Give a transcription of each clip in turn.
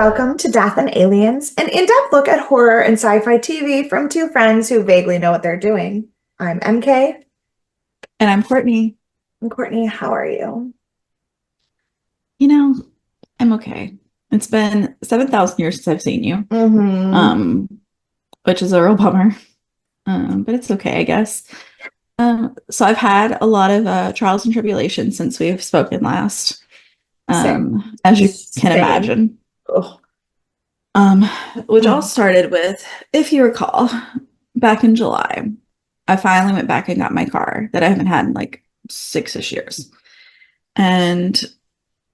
welcome to Death and Aliens, an in-depth look at horror and sci-fi TV from two friends who vaguely know what they're doing. I'm MK. And I'm Courtney. And Courtney, how are you? You know, I'm okay. It's been 7,000 years since I've seen you, Mm-hmm. um, which is a real bummer. But it's okay, I guess. So I've had a lot of trials and tribulations since we've spoken last, Same. as you can Same. imagine. Ugh. Um, which all started with, if you recall, back in July, I finally went back and got my car that I haven't had in like 6-ish years, and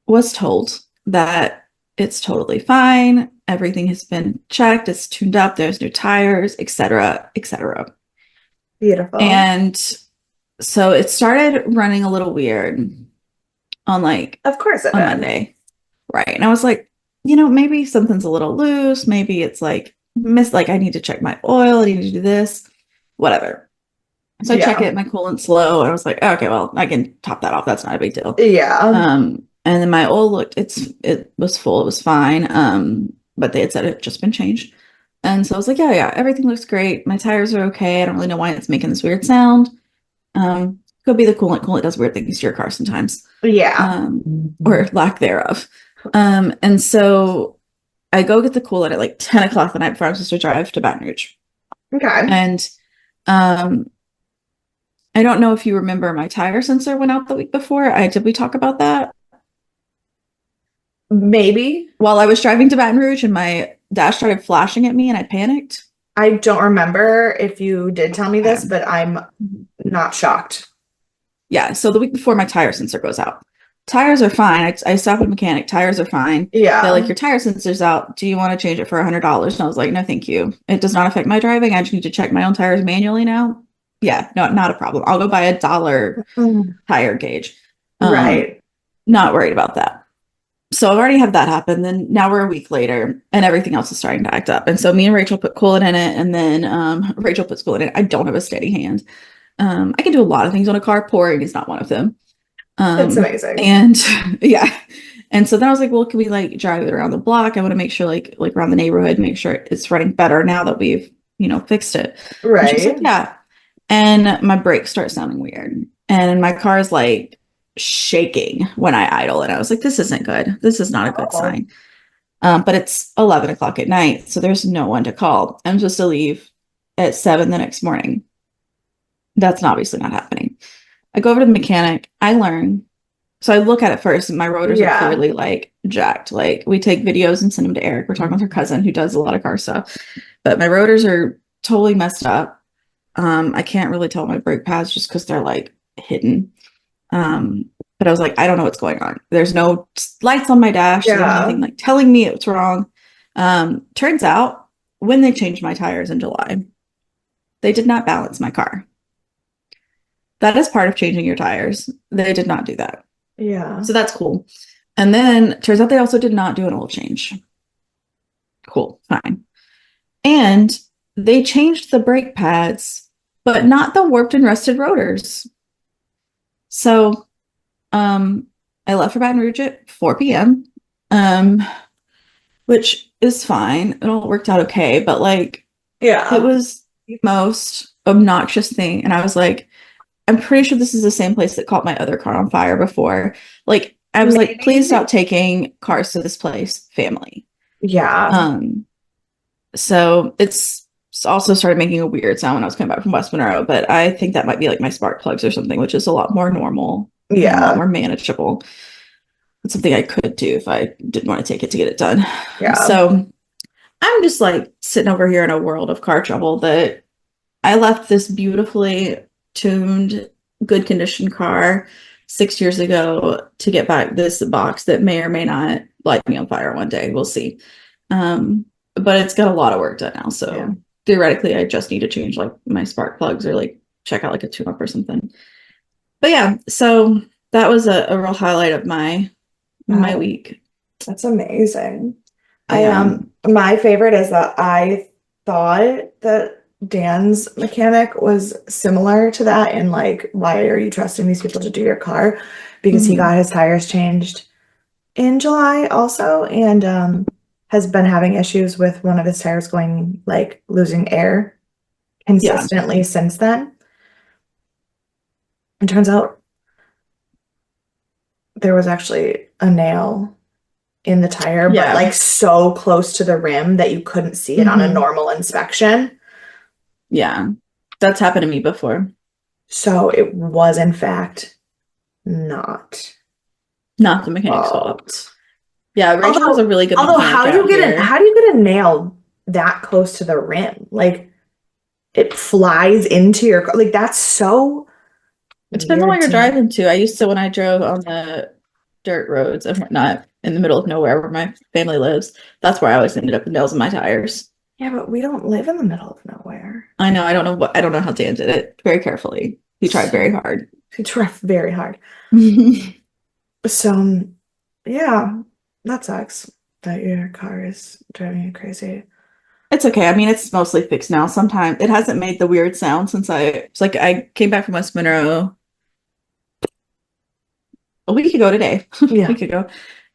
was told that it's totally fine. Everything has been checked. It's tuned up. There's new tires, etc., etc. Beautiful. And so it started running a little weird on Of course it on did. Monday. Right. And I was like, maybe something's a little loose. Maybe it's like I need to check my oil. I need to do this, whatever. So I check Yeah. it, my coolant's low, and I was like, okay, well, I can top that off. That's not a big deal. Yeah. And then my oil it was full, it was fine. But they had said it had just been changed. And so I was like, yeah, everything looks great. My tires are okay. I don't really know why it's making this weird sound. Could be the coolant. Coolant does weird things to your car sometimes. Yeah. Or lack thereof. And so I go get the coolant at like 10 o'clock the night before I'm supposed to drive to Baton Rouge. Okay. And um I don't know if you remember my tire sensor went out the week before. Did we talk about that? Maybe. While I was driving to Baton Rouge and my dash started flashing at me and I panicked. I don't remember if you did tell me this, Okay. but I'm not shocked. Yeah, so the week before my tire sensor goes out. Tires are fine. I stopped at a mechanic. Tires are fine. They're like, Yeah. your tire sensor's out. Do you want to change it for $100? And I was like, no, thank you. It does not affect my driving. I just need to check my own tires manually now. Yeah, no, not a problem. I'll go buy a dollar Mm. tire gauge. Um, Right. Not worried about that. So I've already had that happen. Then now we're a week later and everything else is starting to act up. And so me and Rachel put coolant in it, and then Rachel puts coolant in it. I don't have a steady hand. I can do a lot of things on a car. Pouring is not one of them. It's amazing. And yeah. And so then I was like, well, can we like drive it around the block? I want to make sure like around the neighborhood, make sure it's running better now that we've, fixed it. And she was like, Right. yeah. And my brakes start sounding weird. And my car is like shaking when I idle. And I was like, this isn't good. This is not a good Oh. sign. But it's 11 o'clock at night. So there's no one to call. I'm supposed to leave at 7 the next morning. That's obviously not happening. I go over to the mechanic. I learn. So I look at it first, and my rotors are Yeah. clearly like jacked. Like we take videos and send them to Eric. We're talking with her cousin who does a lot of car stuff, but my rotors are totally messed up. I can't really tell my brake pads just because they're like hidden. But I was like, I don't know what's going on. There's no lights on my dash. So there's Yeah. nothing like telling me it's wrong. Turns out when they changed my tires in July, they did not balance my car. That is part of changing your tires. They did not do that. Yeah. So that's cool. And then turns out they also did not do an oil change. Cool, fine. And they changed the brake pads, but not the warped and rusted rotors. So I left for Baton Rouge at 4 p.m. Which is fine. It all worked out okay, but like it Yeah. was the most obnoxious thing. And I was like, I'm pretty sure this is the same place that caught my other car on fire before. Like, I was like, please Maybe. stop taking cars to this place, family. Yeah. Um, so it's also started making a weird sound when I was coming back from West Monroe, but I think that might be like my spark plugs or something, which is a lot more normal and a lot Yeah. more manageable. It's something I could do if I didn't want to take it to get it done. Yeah. So I'm just like sitting over here in a world of car trouble that I left this beautifully tuned, good condition car 6 years ago to get back this box that may or may not light me on fire one day. We'll see. But it's got a lot of work done now. Yeah. So theoretically, I just need to change like my spark plugs or like check out like a tune up or something. But yeah, so that was a real highlight of my Wow. week. That's amazing. I Yeah. my favorite is that I thought that Dan's mechanic was similar to that and like, why are you trusting these people to do your car? Because he Mhm. got his tires changed in July also and has been having issues with one of his tires going, like, losing air Yeah. consistently since then. It turns out there was actually a nail in the tire, but Yeah. like so close to the rim that you couldn't see it on a Hmm. normal inspection. Yeah. That's happened to me before. So it was, in fact, not Not the mechanic's fault. fault. Yeah, Rachel has a really good Although mechanic out here. how do you get a nail that close to the rim? Like it flies into your car. Like that's so It depends on what weird you're to me. driving to. I used to, when I drove on the dirt roads and whatnot in the middle of nowhere where my family lives, that's where I always ended up with nails in my tires. Yeah, but we don't live in the middle of nowhere. I know, I don't know how Dan did it very carefully. He tried very So hard. we try very hard. It's So yeah, that sucks that your car is driving you crazy. okay. I mean, it's mostly fixed now. Sometimes it hasn't made the weird sound since it's like I came back from West Monroe a week ago today, a Yeah. week ago.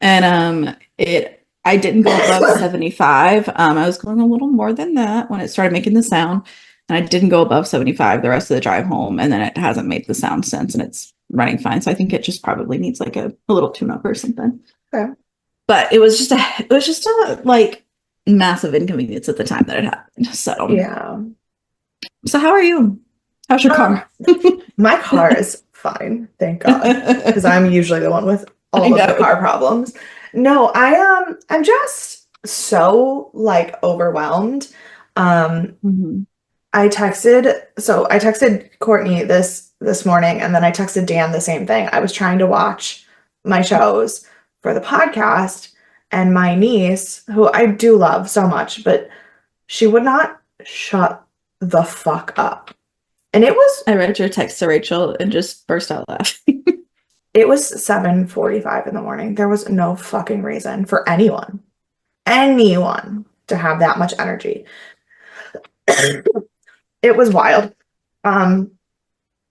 And it I didn't go above 75. I was going a little more than that when it started making the sound. And I didn't go above 75 the rest of the drive home. And then it hasn't made the sound since and it's running fine. So I think it just probably needs like a little tune-up or something. Okay. But it was just a like massive inconvenience at the time that it happened. Yeah. So how are you? How's your Um, car? my car is fine, thank God, because I I'm usually the one with all of the know. car problems. No, I'm just so like overwhelmed. Um, Mhm. I texted Courtney this morning and then I texted Dan the same thing. I was trying to watch my shows for the podcast and my niece, who I do love so much, but she would not shut the fuck up. And I read your text to Rachel and just burst out laughing. it was 7:45 in the morning. There was no fucking reason for anyone to have that much energy. It was wild. Um,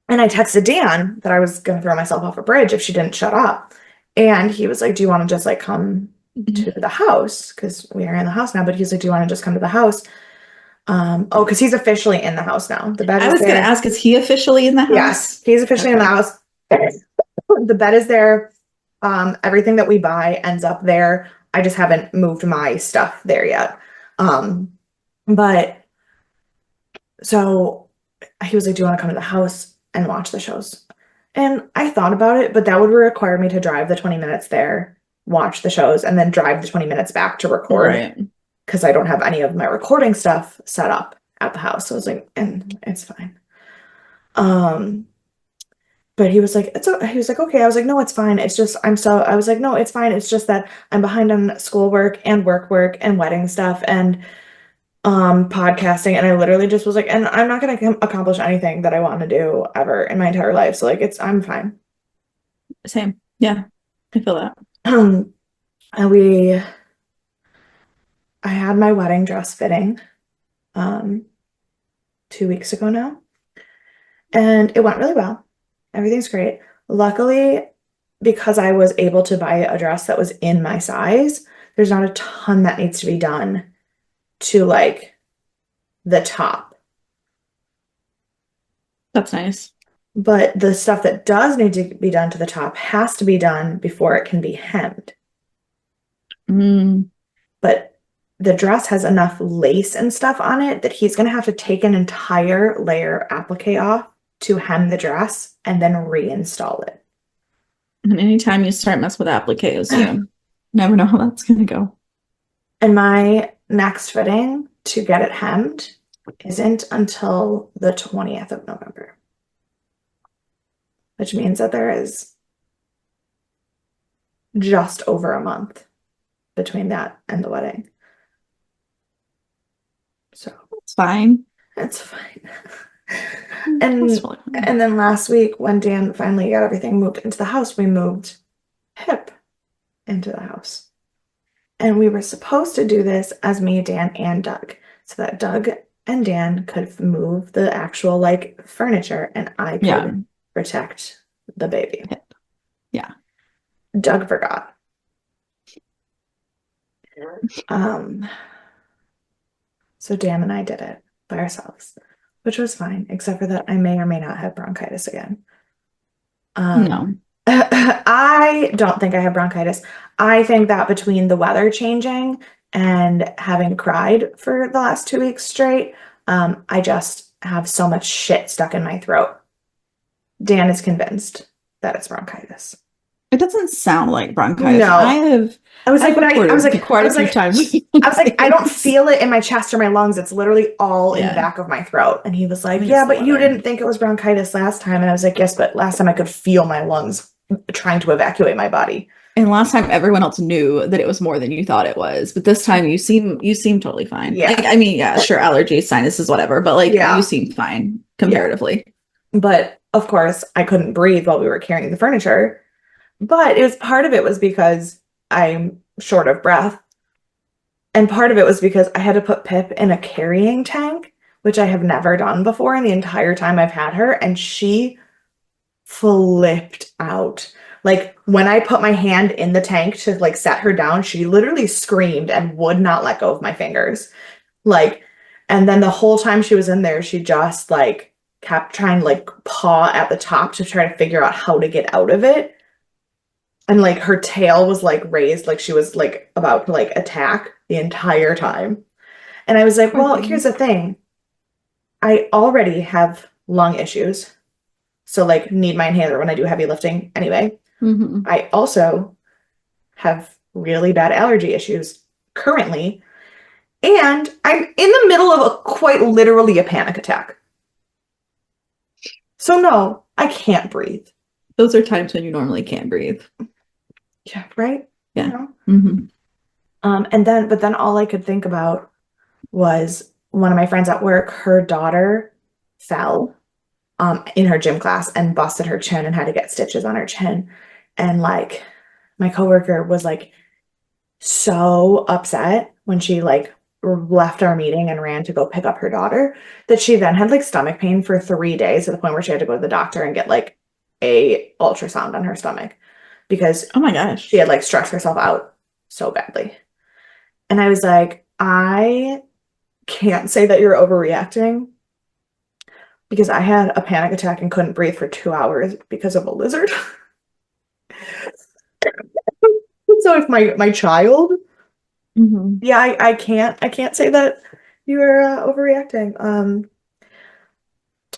and I texted Dan that I was gonna throw myself off a bridge if she didn't shut up. And he was like, "Do you want to just like come to the house? Because we are in the house now." But he's like, "Do you want to just come to the house?" Oh, because he's officially in the house now. The bed I is was gonna there. ask, is he officially in the Yes, house? he's officially in the Okay. house. The bed is there. Everything that we buy ends up there. I just haven't moved my stuff there yet. But so he was like, "Do you want to come to the house and watch the shows?" And I thought about it, but that would require me to drive the 20 minutes there, watch the shows, and then drive the 20 minutes back to record Right. because I don't have any of my recording stuff set up at the house. So I was like, and it's fine. Um, But he was like, he was like, okay. I was like, no, it's fine. It's just, I was like, no, it's fine. It's just that I'm behind on schoolwork and work and wedding stuff and podcasting. And I literally just was like, and I'm not going to accomplish anything that I want to do ever in my entire life. So like, I'm fine. Same. Yeah. I feel that. And I had my wedding dress fitting, um, 2 weeks ago now, and it went really well. Everything's great. Luckily, because I was able to buy a dress that was in my size, there's not a ton that needs to be done to like the top. That's nice. But the stuff that does need to be done to the top has to be done before it can be hemmed. Mm. But the dress has enough lace and stuff on it that he's going to have to take an entire layer applique off to hem the dress and then reinstall it. And anytime you start messing with appliques, you never know how that's gonna go. And my next fitting to get it hemmed isn't until the 20th of November, which means that there is just over a month between that and the wedding. So It's fine. it's fine. That's And totally fine. and then last week when Dan finally got everything moved into the house, we moved Pip into the house. And we were supposed to do this as me, Dan, and Doug, so that Doug and Dan could move the actual like furniture and I Yeah. could protect the baby. Yeah. Doug forgot. Um, so Dan and I did it by ourselves, which was fine, except for that I may or may not have bronchitis again. Um, No. I don't think I have bronchitis. I think that between the weather changing and having cried for the last 2 weeks straight, I just have so much shit stuck in my throat. Dan is convinced that it's bronchitis. It doesn't sound like bronchitis. No. I was like, I've but I was reported like, quite a few times I don't bronchitis. feel it in my chest or my lungs. It's literally all in the Yeah, back of my throat. And he was I like, think yeah, it's the but you weather. didn't think it was bronchitis last time. And I was like, yes, but last time I could feel my lungs trying to evacuate my body. And last time everyone else knew that it was more than you thought it was. But this time you seem totally fine. Like, Yeah. I mean, yeah, sure, allergies, sinuses, whatever, but like you Yeah. seem fine Yeah. comparatively. But of course, I couldn't breathe while we were carrying the furniture. But it was part of it was because I'm short of breath. And part of it was because I had to put Pip in a carrying tank, which I have never done before in the entire time I've had her. And she flipped out. Like when I put my hand in the tank to like set her down, she literally screamed and would not let go of my fingers. Like, and then the whole time she was in there, she just like kept trying to like paw at the top to try to figure out how to get out of it. And like her tail was like raised, like she was like about to like attack the entire time. And I was like, Poor well, here's thing. the thing. I already have lung issues. So like need my inhaler when I do heavy lifting anyway. Hmm. I also have really bad allergy issues currently, and I'm in the middle of a quite literally a panic attack. So no, I can't breathe. Those are times when you normally can't breathe. Yeah, right? You Yeah. know? Hmm. But then all I could think about was one of my friends at work, her daughter fell in her gym class and busted her chin and had to get stitches on her chin. And like my coworker was like so upset when she like left our meeting and ran to go pick up her daughter that she then had like stomach pain for 3 days to the point where she had to go to the doctor and get like a ultrasound on her stomach because Oh my she had gosh. like stressed herself out so badly. And I was like, I can't say that you're overreacting because I had a panic attack and couldn't breathe for 2 hours because of a lizard. So if my child, Hmm. yeah, I can't say that you're overreacting.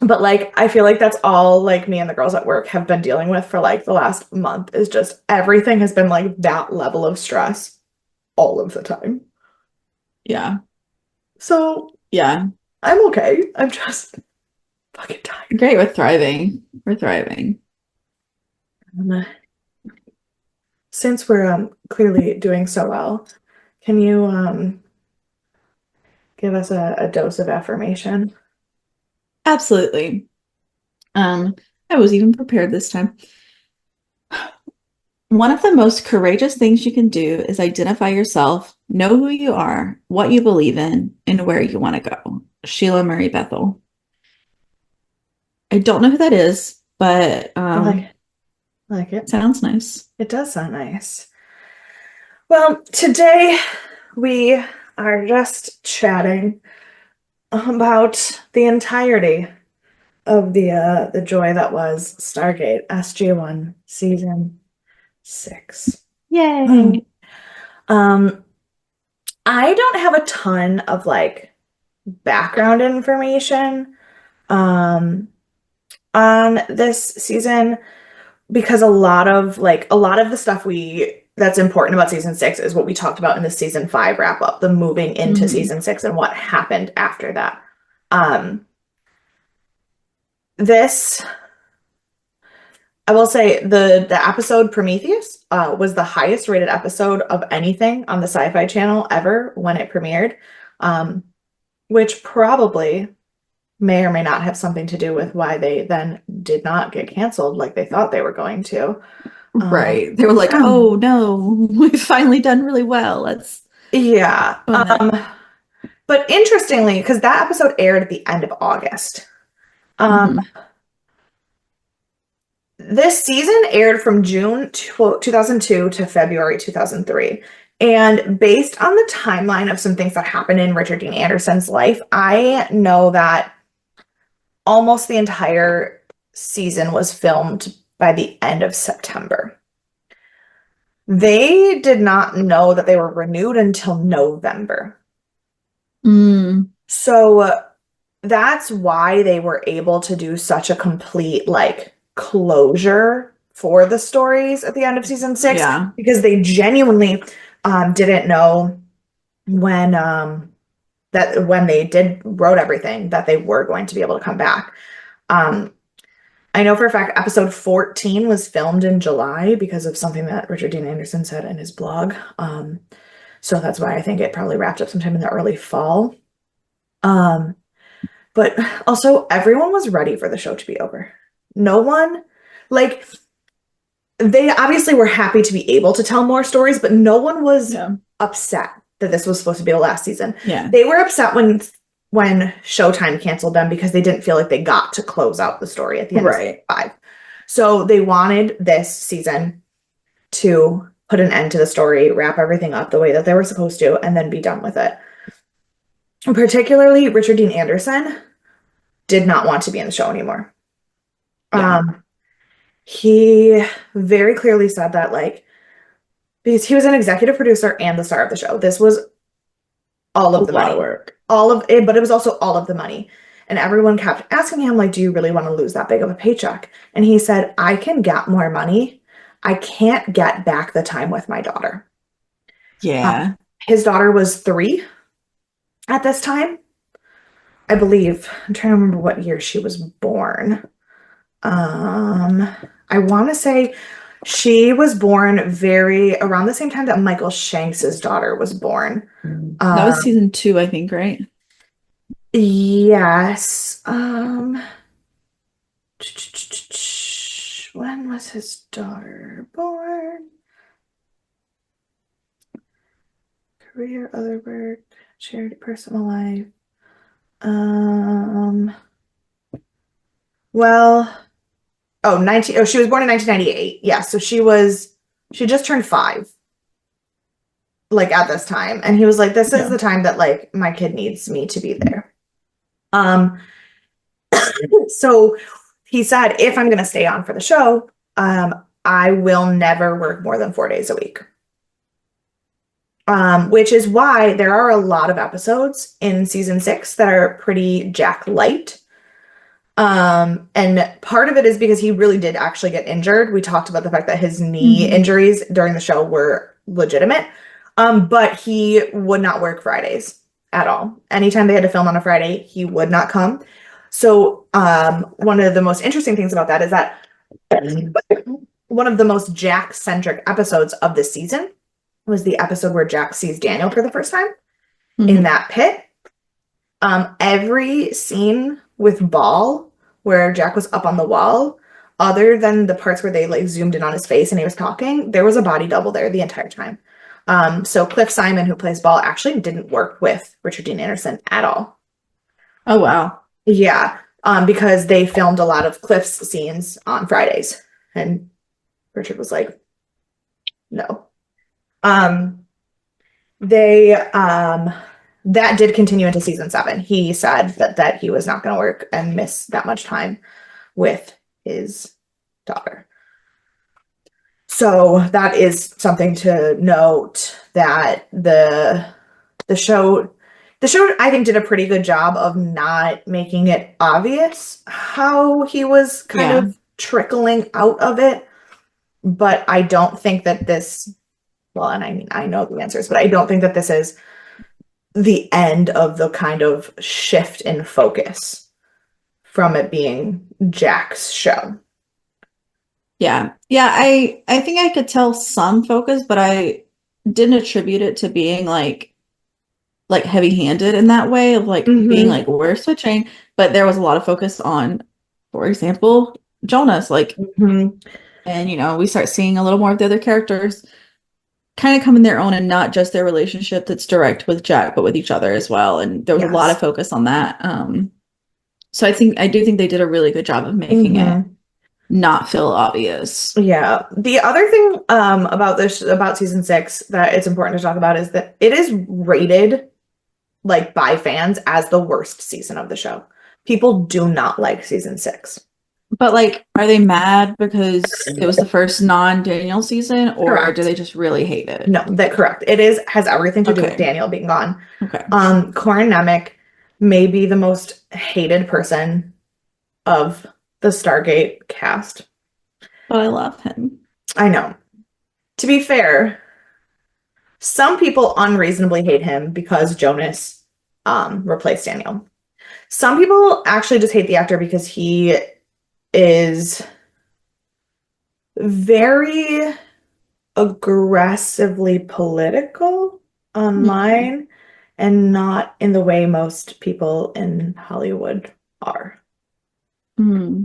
But like I feel like that's all like me and the girls at work have been dealing with for like the last month is just everything has been like that level of stress all of the time. Yeah. So Yeah. I'm okay. I'm just fucking tired. Great. We're thriving. We're thriving. Um, Since we're clearly doing so well, can you give us a dose of affirmation? Absolutely. Um, I was even prepared this time. One of the most courageous things you can do is identify yourself, know who you are, what you believe in, and where you want to go. Sheila Murray Bethel. I don't know who that is, but I like it. sounds nice. It does sound nice. Well, today we are just chatting about the entirety of the joy that was Stargate SG-1 season 6. Yay. Um, I don't have a ton of like background information um on this season because a lot of the stuff we that's important about season 6 is what we talked about in the season 5 wrap up, the moving into Hmm. season 6 and what happened after that. Um, this I will say the episode Prometheus was the highest rated episode of anything on the Sci-Fi Channel ever when it premiered, um, which probably may or may not have something to do with why they then did not get canceled like they thought they were going to. Um, Right. They were like, oh no, we've finally done really well. Let's yeah. go on that. But interestingly, because that episode aired at the end of August, um, Hmm. this season aired from June 2002 to February 2003. And based on the timeline of some things that happened in Richard Dean Anderson's life, I know that almost the entire season was filmed by the end of September. They did not know that they were renewed until November. Mm, So that's why they were able to do such a complete like closure for the stories at the end of season 6 yeah. because they genuinely didn't know when that when they did wrote everything that they were going to be able to come back. Um, I know for a fact episode 14 was filmed in July because of something that Richard Dean Anderson said in his blog. So that's why I think it probably wrapped up sometime in the early fall. Um, but also everyone was ready for the show to be over. No one, like, they obviously were happy to be able to tell more stories, but no one was Yeah. upset that this was supposed to be the last season. Yeah. They were upset when Showtime canceled them because they didn't feel like they got to close out the story at the end of season Right. 5. So they wanted this season to put an end to the story, wrap everything up the way that they were supposed to, and then be done with it. And particularly, Richard Dean Anderson did not want to be in the show anymore. Yeah. He very clearly said that, like, because he was an executive producer and the star of the show. This was all A of the lot of money, work. all of it, but it was also all of the money. And everyone kept asking him, like, do you really want to lose that big of a paycheck? And he said, I can get more money. I can't get back the time with my daughter. Yeah. His daughter was 3 at this time, I believe. I'm trying to remember what year she was born. I want to say she was born very around the same time that Michael Shanks's daughter was born. That was Um, season 2, I think, right? yes. When was his daughter born? Career, other work, charity, personal life. Um, well, she was born in 1998. Yeah, so she just turned 5 like at this time. And he was like, this is Yeah. the time that like my kid needs me to be there. Um, so he said, if I'm gonna stay on for the show, I will never work more than 4 days a week. Which is why there are a lot of episodes in season 6 that are pretty Jack light. And part of it is because he really did actually get injured. We talked about the fact that his knee Hmm. injuries during the show were legitimate. But he would not work Fridays at all. Anytime they had to film on a Friday, he would not come. So, one of the most interesting things about that is that one of the most Jack-centric episodes of this season was the episode where Jack sees Daniel for the first time in Hmm. that pit. Every scene with Ball where Jack was up on the wall, other than the parts where they like zoomed in on his face and he was talking, there was a body double there the entire time. So Cliff Simon, who plays Ball, actually didn't work with Richard Dean Anderson at all. Oh, wow. Yeah, because they filmed a lot of Cliff's scenes on Fridays, and Richard was like, no. Um, they that did continue into season 7. He said that he was not going to work and miss that much time with his daughter. So that is something to note that the show I think did a pretty good job of not making it obvious how he was kind Yeah. of trickling out of it. But I don't think that this, well, and I mean, I know the answers, but I don't think that this is the end of the kind of shift in focus from it being Jack's show. Yeah. Yeah, I think I could tell some focus, but I didn't attribute it to being like heavy-handed in that way of like being Mm-hmm. like we're switching, but there was a lot of focus on, for example, Jonas, like, Mm-hmm. and we start seeing a little more of the other characters kind of come in their own and not just their relationship that's direct with Jack, but with each other as well. And there was a lot of Yes. focus on that. So I do think they did a really good job of making it Mm-hmm. not feel obvious. Yeah. The other thing about season 6 that it's important to talk about is that it is rated like by fans as the worst season of the show. People do not like season 6. But like, are they mad because it was the first non-Daniel season, or do Correct. they just really hate it? No, that correct. It is has everything to do with Okay. Daniel being gone. Okay. Corin Nemec may be the most hated person of the Stargate cast. But I love him. I know. To be fair, some people unreasonably hate him because Jonas replaced Daniel. Some people actually just hate the actor because he is very aggressively political Hmm. online and not in the way most people in Hollywood are. Hmm.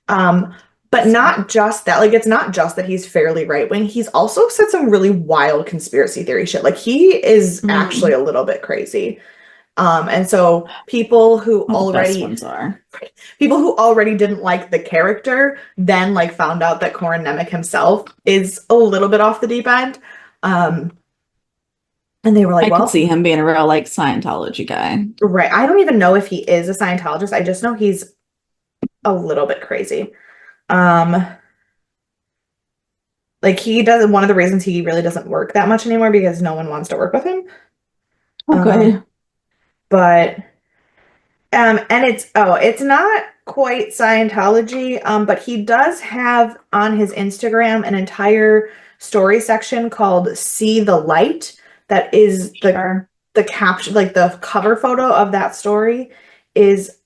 Um, but not just that, like it's not just that he's fairly right wing. He's also said some really wild conspiracy theory shit. Like he is actually Hmm. a little bit crazy. And so people who All the best already ones are. people who already didn't like the character then like found out that Corin Nemec himself is a little bit off the deep end. Um, and they were like, I could well, see him being a real like Scientology guy. right. I don't even know if he is a Scientologist. I just know he's a little bit crazy. Um, like he doesn't, one of the reasons he really doesn't work that much anymore because no one wants to work with him. Oh, Um, good. but and it's not quite Scientology, but he does have on his Instagram an entire story section called See the Light that is Sure. the caption, like the cover photo of that story is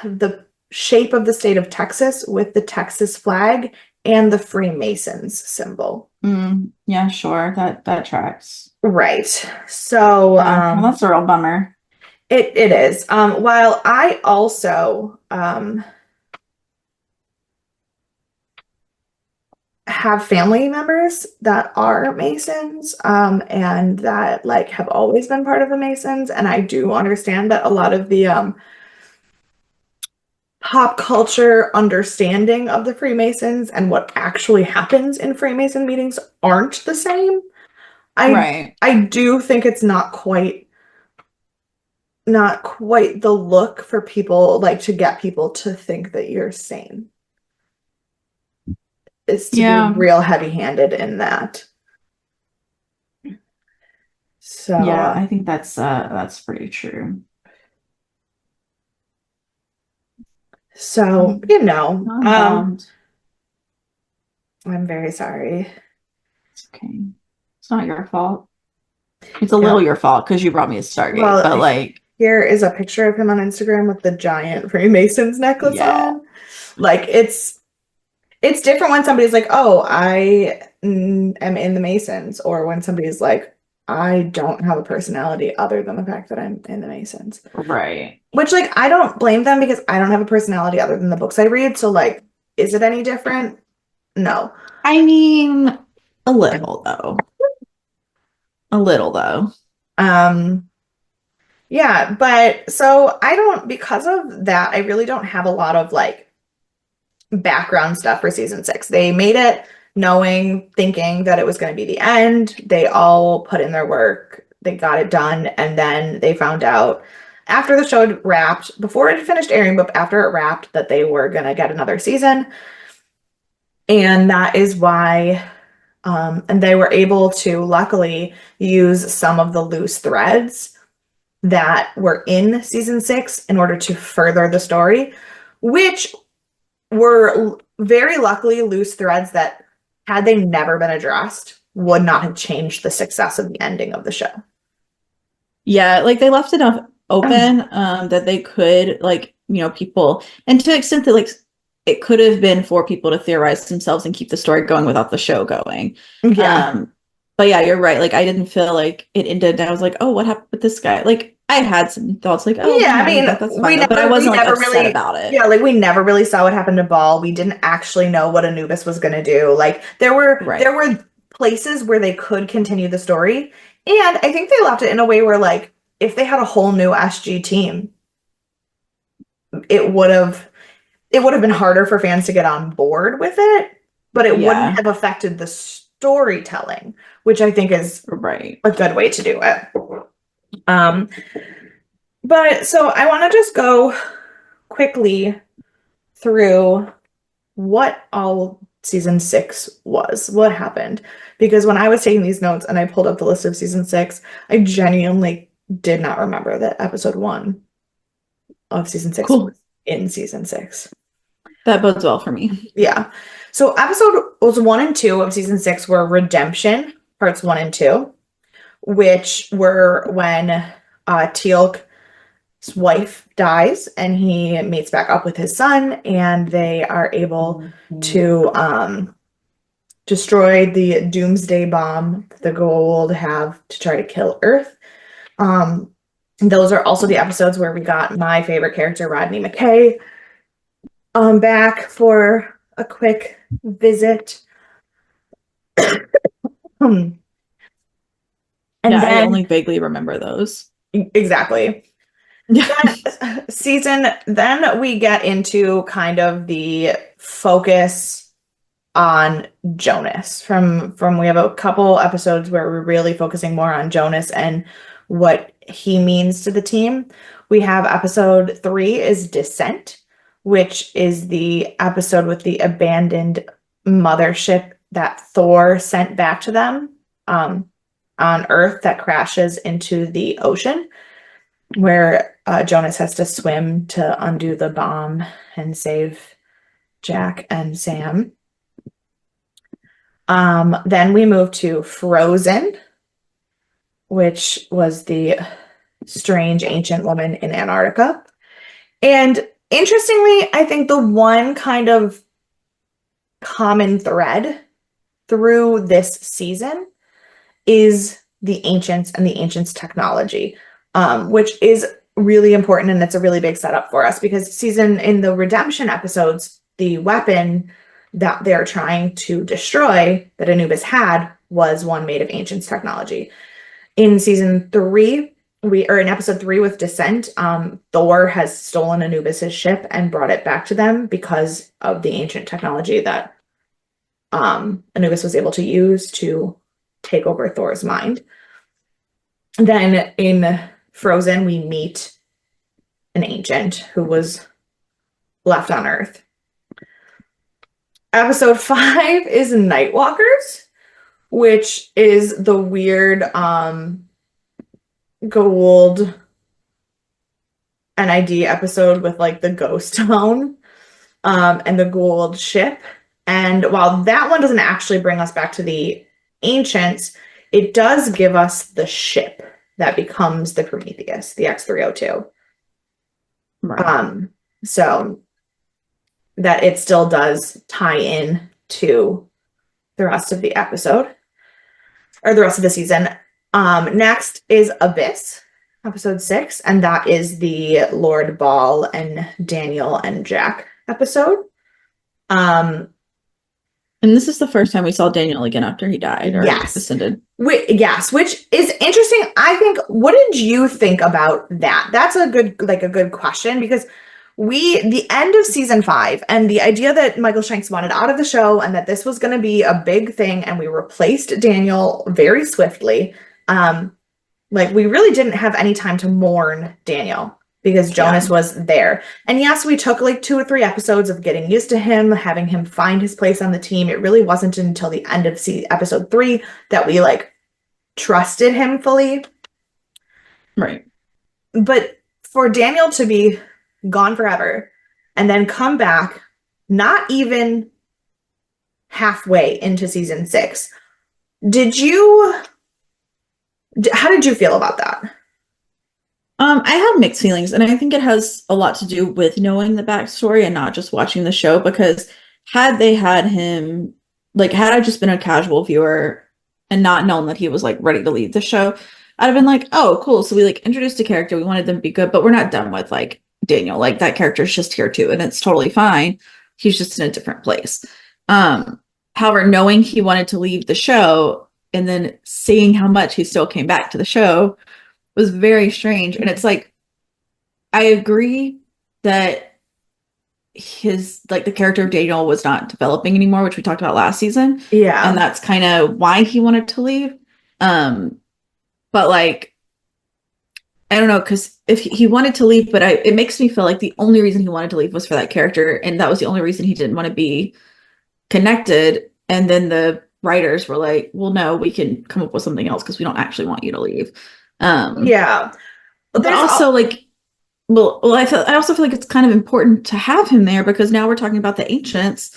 the shape of the state of Texas with the Texas flag and the Freemasons symbol. Yeah, sure. That tracks. Right. So, Well, that's a real bummer. it is. While I also have family members that are Masons, and that like have always been part of the Masons, and I do understand that a lot of the pop culture understanding of the Freemasons and what actually happens in Freemason meetings aren't the same. I Right. I do think it's not quite the look for people like to get people to think that you're sane is to be Yeah. real heavy-handed in that. So Yeah, I think that's pretty true. so Um, you know, I'm bummed. I'm very sorry. It's okay. It's not your fault. It's a little Yeah. your fault because you brought me a Stargate, Well, but like, here is a picture of him on Instagram with the giant Freemasons necklace yeah, on. Like it's different when somebody's like, "Oh, I am in the Masons," or when somebody's like, "I don't have a personality other than the fact that I'm in the Masons." right. Which like I don't blame them because I don't have a personality other than the books I read. So like, is it any different? No. I mean, a little though. A little though. Um, yeah, but so I don't because of that, I really don't have a lot of like background stuff for season 6. They made it knowing, thinking that it was going to be the end. They all put in their work, they got it done, and then they found out after the show had wrapped, before it had finished airing, but after it wrapped, that they were going to get another season. And that is why, and they were able to luckily use some of the loose threads that were in season 6 in order to further the story, which were very luckily loose threads that, had they never been addressed, would not have changed the success of the ending of the show. Yeah, like they left enough open that they could like, people and to the extent that like it could have been for people to theorize themselves and keep the story going without the show going. Yeah. Um, but yeah, you're right. Like I didn't feel like it ended and I was like, oh, what happened with this guy? Like I had some thoughts like, oh, Yeah, I I mean, get that. That's fine though. But I we wasn't like never upset really, about it. yeah, like we never really saw what happened to Ball. We didn't actually know what Anubis was going to do. Like there Right. were places where they could continue the story, and I think they left it in a way where like if they had a whole new SG team, it would have it would have been harder for fans to get on board with it, but it wouldn't Yeah. have affected the storytelling, which I think is Right. a good way to do it. Um, but so I want to just go quickly through what all season 6 was, what happened. Because when I was taking these notes and I pulled up the list of season 6, I genuinely did not remember that episode 1 of season 6 Cool. was in season 6. That bodes well for me. Yeah. So episode was 1 and 2 of season 6 were Redemption, parts 1 and 2, which were when Teal'c's wife dies and he meets back up with his son, and they are able to destroy the doomsday bomb that the Goa'uld have to try to kill Earth. Those are also the episodes where we got my favorite character, Rodney McKay, back for a quick visit. And Yeah, I then only vaguely remember those. exactly. Yeah. Then we get into kind of the focus on Jonas. From we have a couple episodes where we're really focusing more on Jonas and what he means to the team. We have episode 3 is Descent, which is the episode with the abandoned mothership that Thor sent back to them on Earth that crashes into the ocean, where Jonas has to swim to undo the bomb and save Jack and Sam. Then we move to Frozen, which was the strange ancient woman in Antarctica. And interestingly, I think the one kind of common thread through this season is the ancients and the ancients technology, which is really important, and it's a really big setup for us because in the redemption episodes, the weapon that they're trying to destroy that Anubis had was one made of ancients technology. In season 3, in episode 3 with Descent, Thor has stolen Anubis's ship and brought it back to them because of the ancient technology that Anubis was able to use to take over Thor's mind. Then in Frozen, we meet an ancient who was left on Earth. Episode 5 is Nightwalkers, which is the weird Goa'uld NID episode with like the ghost town and the Goa'uld ship. And while that one doesn't actually bring us back to the ancients, it does give us the ship that becomes the Prometheus, the X-302. Right. So that it still does tie in to the rest of the episode or the rest of the season. Next is Abyss, episode 6, and that is the Lord Ball and Daniel and Jack episode. And this is the first time we saw Daniel again after he died or Yes. ascended. Yes, which is interesting. I think, what did you think about that? That's a good question, because the end of season 5 and the idea that Michael Shanks wanted out of the show and that this was going to be a big thing, and we replaced Daniel very swiftly. We really didn't have any time to mourn Daniel because Jonas was there. And yes, we took like 2 or 3 episodes of getting used to him, having him find his place on the team. It really wasn't until the end of episode 3 that we trusted him fully. Right. But for Daniel to be gone forever and then come back not even halfway into season 6, how did you feel about that? I have mixed feelings, and I think it has a lot to do with knowing the backstory and not just watching the show, because had they had him, had I just been a casual viewer and not known that he was ready to leave the show, I'd have been like, oh, cool. So we introduced a character. We wanted them to be good, but we're not done with Daniel. That character's just here too, and it's totally fine. He's just in a different place. However, knowing he wanted to leave the show and then seeing how much he still came back to the show was very strange. And it's I agree that his like the character of Daniel was not developing anymore, which we talked about last season. And Yeah. that's kind of why he wanted to leave. But like I don't know, because if he wanted to leave, but it makes me feel like the only reason he wanted to leave was for that character, and that was the only reason he didn't want to be connected. And then the writers were like, "Well, no, we can come up with something else because we don't actually want you to leave." Um, Yeah. but There's also like, I also feel like it's kind of important to have him there because now we're talking about the ancients,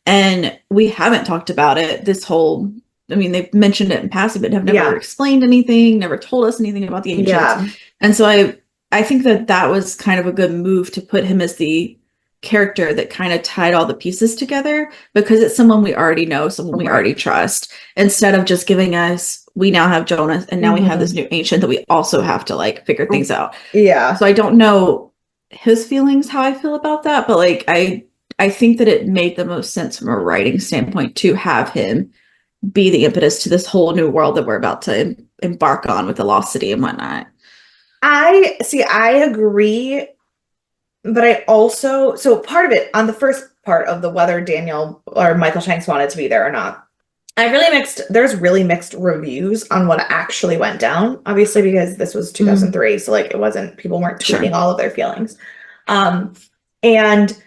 and we haven't talked about it this whole. I mean, they've mentioned it in passing, but have never yeah. explained anything, never told us anything about the ancients. Yeah. And so I think that that was kind of a good move to put him as the character that kind of tied all the pieces together because it's someone we already know, someone we Right. already trust, instead of just giving us, we now have Jonas and now we have this Mhm. new ancient that we also have to like figure things out. Yeah. So I don't know his feelings, how I feel about that, but like I think that it made the most sense from a writing standpoint to have him be the impetus to this whole new world that we're about to embark on with the lost city and whatnot. I see, I agree, but I also, so part of it on the first part of the whether Daniel or Michael Shanks wanted to be there or not. There's really mixed reviews on what actually went down, obviously, because this was Mm, 2003. So, like, it wasn't, people weren't tweeting sure. all of their feelings. Um, and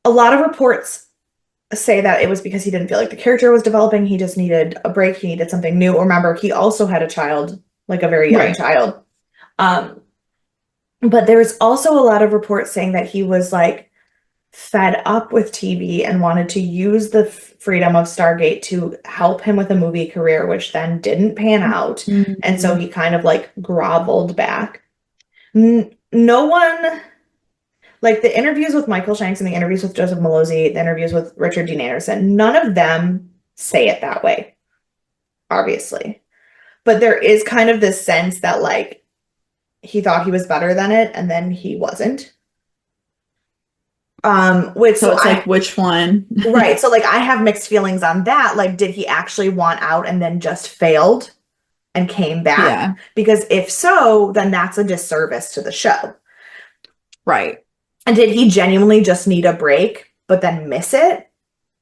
a lot of reports say that it was because he didn't feel like the character was developing. He just needed a break. He needed something new. Remember, he also had a child, like a very young Right. child. Um, but there's also a lot of reports saying that he was like fed up with TV and wanted to use the freedom of Stargate to help him with a movie career, which then didn't pan out. And so Mm, he kind of like groveled back. No one, like the interviews with Michael Shanks and the interviews with Joseph Malozzi, the interviews with Richard Dean Anderson, none of them say it that way, obviously. But there is kind of this sense that like he thought he was better than it and then he wasn't. Which so so it's like I which one? Right. So like I have mixed feelings on that. Like, did he actually want out and then just failed and came back? Yeah, Because if so, then that's a disservice to the show. right. And did he genuinely just need a break, but then miss it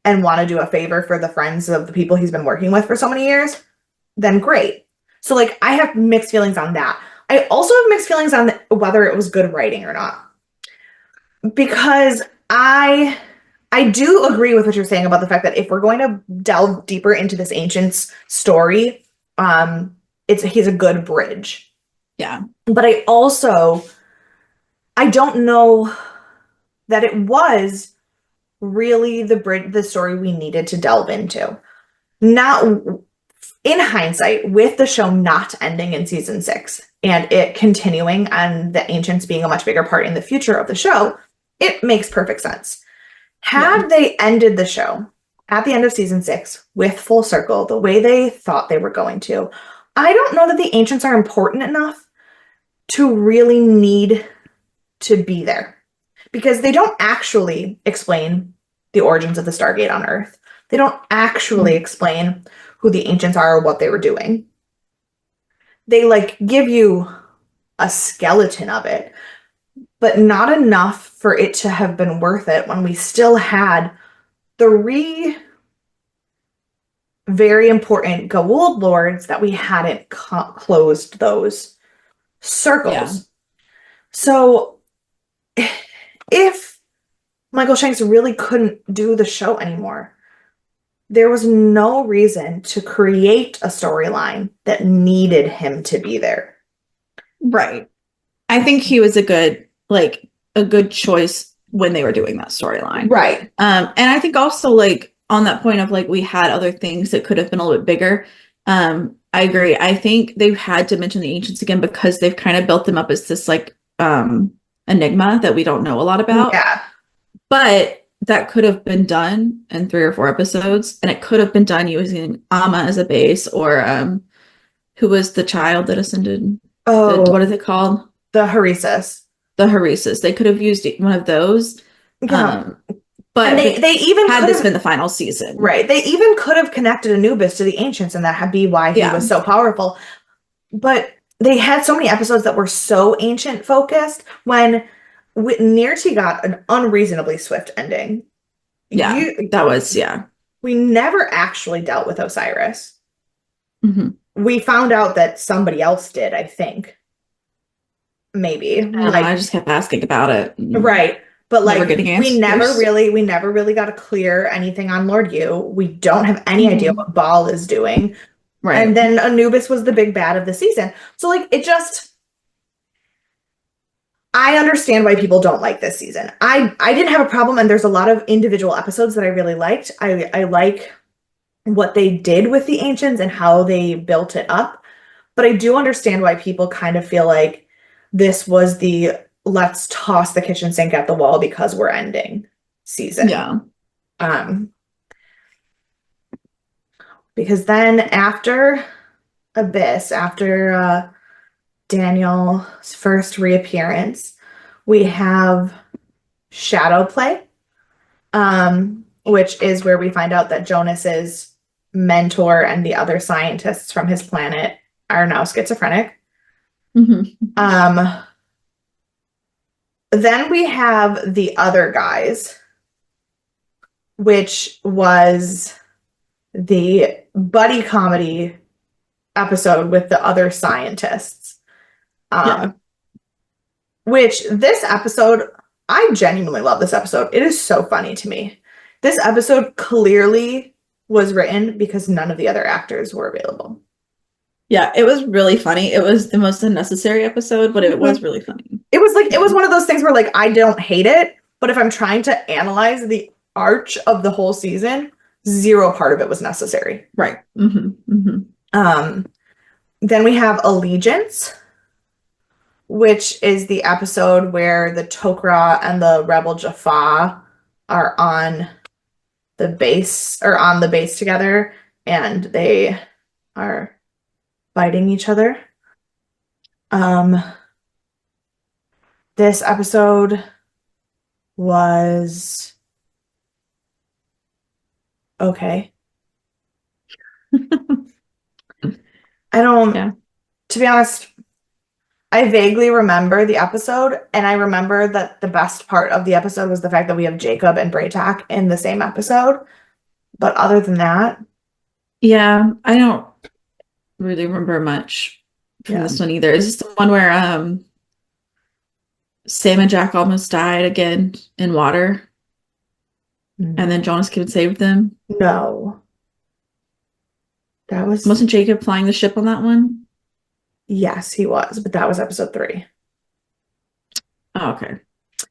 and want to do a favor for the friends of the people he's been working with for so many years? Then great. So like I have mixed feelings on that. I also have mixed feelings on whether it was good writing or not. Because I do agree with what you're saying about the fact that if we're going to delve deeper into this ancient's story, he's a good bridge. Yeah, But I don't know that it was really the story we needed to delve into. Not in hindsight, with the show not ending in season 6 and it continuing and the ancients being a much bigger part in the future of the show, it makes perfect sense. yeah, Had they ended the show at the end of season 6 with full circle, the way they thought they were going to, I don't know that the ancients are important enough to really need to be there because they don't actually explain the origins of the Stargate on Earth. They don't actually mm, explain who the ancients are or what they were doing. They like give you a skeleton of it, but not enough for it to have been worth it when we still had three very important Goa'uld lords that we hadn't closed those yeah, circles. So if Michael Shanks really couldn't do the show anymore, there was no reason to create a storyline that needed him to be there. right. I think he was a good choice when they were doing that storyline. Right. And I think also like on that point of like we had other things that could have been a little bit bigger. I agree. I think they've had to mention the ancients again because they've kind of built them up as this like enigma that we don't know a lot about. Yeah. But that could have been done in 3 or 4 episodes, and it could have been done using Amma as a base, or who was the child that ascended? The Oh, what are they called? the Harisis. The Harises. They could have used one of those. Yeah. Um, And but they even had could this have been the final season, right. They even could have connected Anubis to the ancients and that had be why he yeah, was so powerful. But they had so many episodes that were so ancient focused when Nearty got an unreasonably swift ending. Yeah, You, that was, yeah. we never actually dealt with Osiris. Hmm. We found out that somebody else did, I think. Maybe. I don't know. I Like, just kept asking about it and right. But never like getting answers. we never really got to clear anything on Lord Yu. We don't have any idea Hmm. what Baal is doing. And Right. then Anubis was the big bad of the season. So like it just I understand why people don't like this season. I didn't have a problem, and there's a lot of individual episodes that I really liked. I like what they did with the ancients and how they built it up. But I do understand why people kind of feel like this was the let's toss the kitchen sink at the wall because we're ending season. Yeah. Um, because then after Abyss, after Daniel's first reappearance, we have Shadow Play, which is where we find out that Jonas's mentor and the other scientists from his planet are now schizophrenic. Hmm. Um, then we have the other guys, which was the buddy comedy episode with the other scientists. Yeah. Um, which this episode, I genuinely love this episode. It is so funny to me. This episode clearly was written because none of the other actors were available. Yeah, it was really funny. It was the most unnecessary episode, but it was Mhm. really funny. It was like, it Yeah. was one of those things where like, I don't hate it, but if I'm trying to analyze the arch of the whole season, zero part of it was necessary. Right. Hmm. Hmm. Um, then we have Allegiance, which is the episode where the Tok'ra and the Rebel Jaffa are on the base together, and they are fighting each other. Um, this episode was okay. I don't, Yeah. to be honest, I vaguely remember the episode, and I remember that the best part of the episode was the fact that we have Jacob and Braytak in the same episode. But other than that, Yeah, I don't really remember much from yeah. this one either. Is this the one where Sam and Jack almost died again in water and then Jonas Kid saved them? No, that was, Wasn't Jacob flying the ship on that one? yes, he was, but that was episode 3. Oh, okay.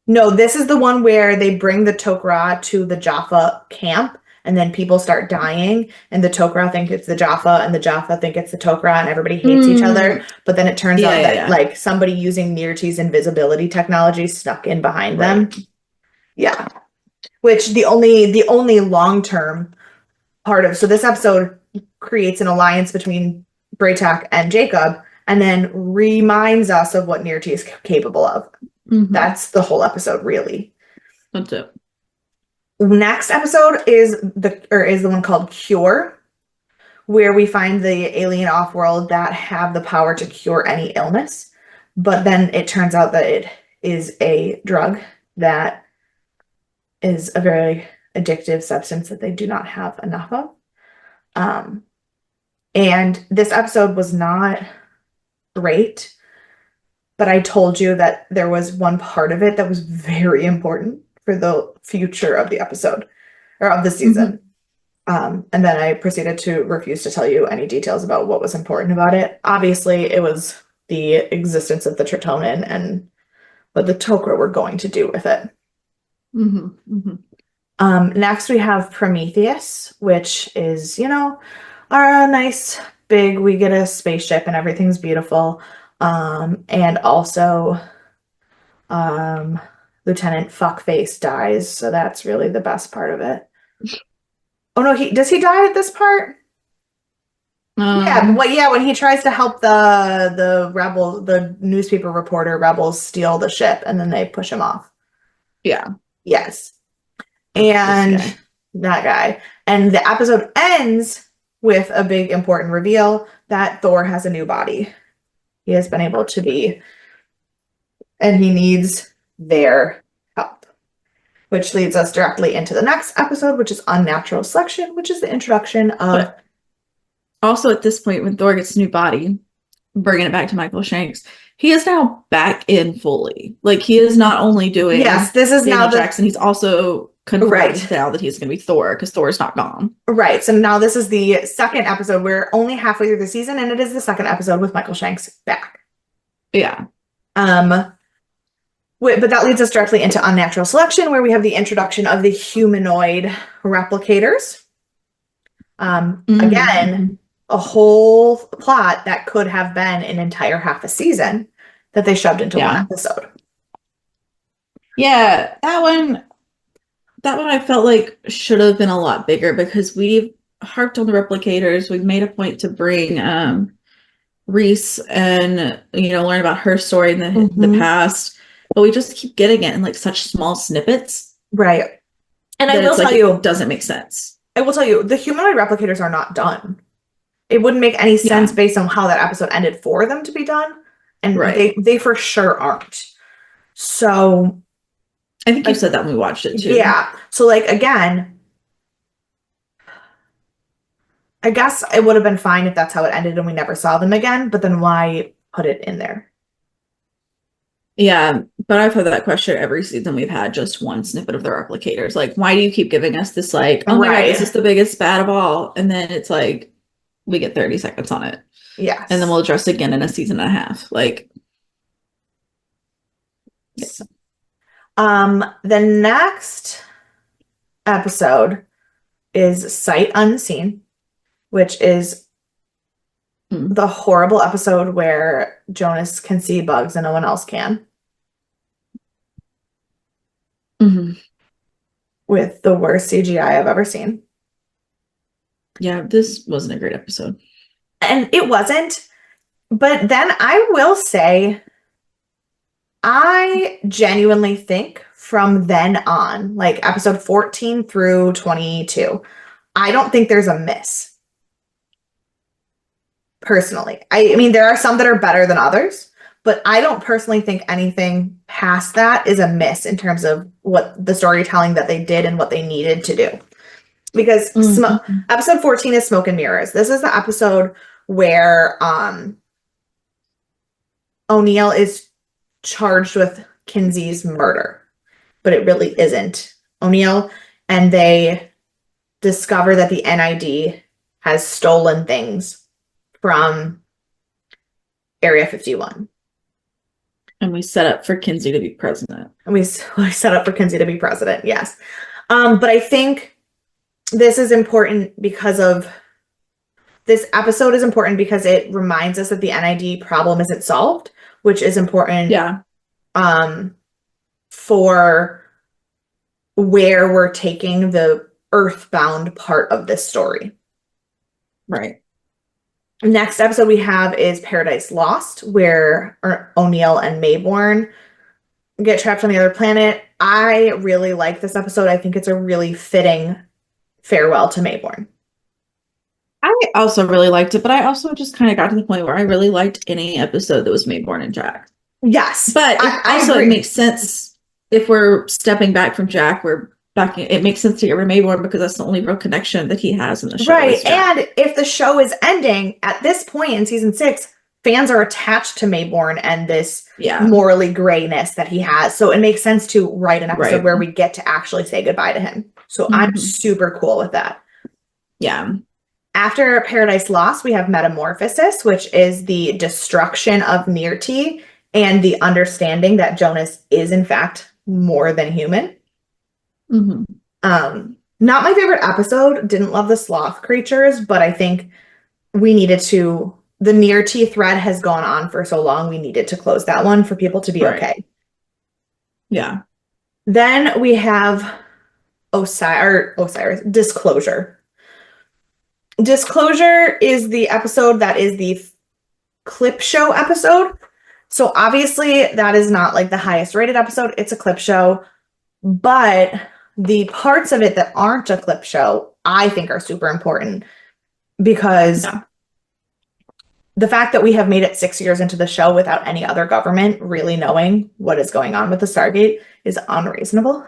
No, this is the one where they bring the Tok'ra to the Jaffa camp, and then people start dying, and the Tok'ra think it's the Jaffa, and the Jaffa think it's the Tok'ra, and everybody hates each other. Mm, But then it turns yeah, out yeah, that yeah. like somebody using Nirti's invisibility technology snuck in behind them. Right. Yeah. Which the only long-term part of, so this episode creates an alliance between Braytak and Jacob, and then reminds us of what Nirti is capable of. Hmm. That's the whole episode, really. That's it. Next episode is the one called Cure, where we find the alien off-world that have the power to cure any illness. But then it turns out that it is a drug that is a very addictive substance that they do not have enough of. Um, and this episode was not great, but I told you that there was one part of it that was very important for the future of the episode or of the Hmm. season. And then I proceeded to refuse to tell you any details about what was important about it. Obviously, it was the existence of the Tritonin and what the Tok'ra were going to do with it. Hmm. Hmm. Next, we have Prometheus, which is, our nice big, we get a spaceship and everything's beautiful. And also, um, Lieutenant Fuckface dies, so that's really the best part of it. Oh no, does he die at this part? Yeah, Um, well, yeah, when he tries to help the newspaper reporter rebels steal the ship, and then they push him off. yeah, Yes, this and guy. that guy, and the episode ends with a big important reveal that Thor has a new body. He has been able to be, and he needs their help. Which leads us directly into the next episode, which is Unnatural Selection, which is the introduction of. But also at this point, when Thor gets a new body, bringing it back to Michael Shanks, he is now back in fully. Like, he is not only doing Yes, this is Daniel now Jackson, he's also confirmed right now that he's going to be Thor, because Thor's not gone. Right. So now this is the second episode. We're only halfway through the season, and it is the second episode with Michael Shanks back. Yeah. But that leads us directly into Unnatural Selection, where we have the introduction of the humanoid replicators. Again, a whole plot that could have been an entire half a season that they shoved into one episode. Yeah, that one I felt like should have been a lot bigger, because we've harped on the replicators. We've made a point to bring Reese and, learn about her story in the past, but we just keep getting it in like such small snippets. Right. And I will tell you, it doesn't make sense. I will tell you, the humanoid replicators are not done. It wouldn't make any sense based on how that episode ended for them to be done. And they for sure aren't. So I think you said that when we watched it too. Yeah. So like, again, I guess it would have been fine if that's how it ended and we never saw them again, but then why put it in there? Yeah, but I've had that question every season we've had just one snippet of the replicators. Like, why do you keep giving us this, like, oh my God, this is the biggest bad of all? And then it's like, we get 30 seconds on it. Yes. And then we'll address it again in a season and a half. Like, yes. The next episode is Sight Unseen, which is the horrible episode where Jonas can see bugs and no one else can. With the worst CGI I've ever seen. Yeah, this wasn't a great episode. And it wasn't. But then I will say, I genuinely think from then on, like episode 14 through 22, I don't think there's a miss. Personally. I mean, there are some that are better than others, but I don't personally think anything past that is a miss in terms of what the storytelling that they did and what they needed to do. Because episode 14 is Smoke and Mirrors. This is the episode where O'Neill is charged with Kinsey's murder, but it really isn't O'Neill. And they discover that the NID has stolen things from Area 51. And we set up for Kinsey to be president. And we set up for Kinsey to be president, yes. But I think this is important because of this episode is important because it reminds us that the NID problem isn't solved, which is important for where we're taking the earthbound part of this story. Right. Next episode we have is Paradise Lost, where O'Neill and Maybourne get trapped on the other planet. I really like this episode. I think it's a really fitting farewell to Maybourne. I also really liked it, but I also just kind of got to the point where I really liked any episode that was Maybourne and Jack. Yes. But it makes sense if we're stepping back from Jack, it makes sense to get rid of Maybourne because that's the only real connection that he has in the show. Right. And if the show is ending at this point in season 6, fans are attached to Maybourne and this morally grayness that he has. So it makes sense to write an episode where we get to actually say goodbye to him. So I'm super cool with that. Yeah. After Paradise Lost, we have Metamorphosis, which is the destruction of Nirti and the understanding that Jonas is, in fact, more than human. Not my favorite episode. Didn't love the sloth creatures, but I think we needed to. The Nirti thread has gone on for so long. We needed to close that one for people to be okay. Yeah. Then we have Osiris Disclosure. Disclosure is the episode that is the clip show episode. So obviously that is not like the highest rated episode. It's a clip show, but the parts of it that aren't a clip show, I think are super important because the fact that we have made it 6 years into the show without any other government really knowing what is going on with the Stargate is unreasonable.